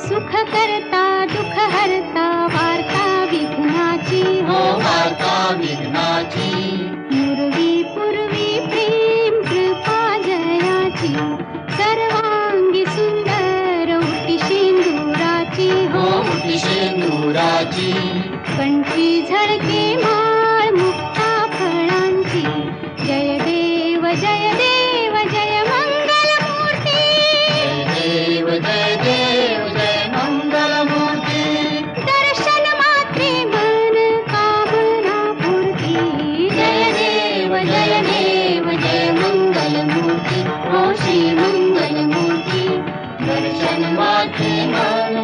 सुख करता दुःख हरता वार्ता विघ्नाची हो वार्ता विघ्नाची पूर्वी पूर्वी प्रेम कृपा जयाची सर्वांगी सुंदर उटी शेंदुराची हो उटी शेंदुराची कंठी झळके माळ मुक्ता फळांची जय देव जय देव जय मंगल मूर्ती जय देव जय मंगल मूर्ती दर्शन मात्रे मन कामना पूर्ती जय देव जय मंगल मूर्ती हो श्री मंगल मूर्ती दर्शन मात्रे मन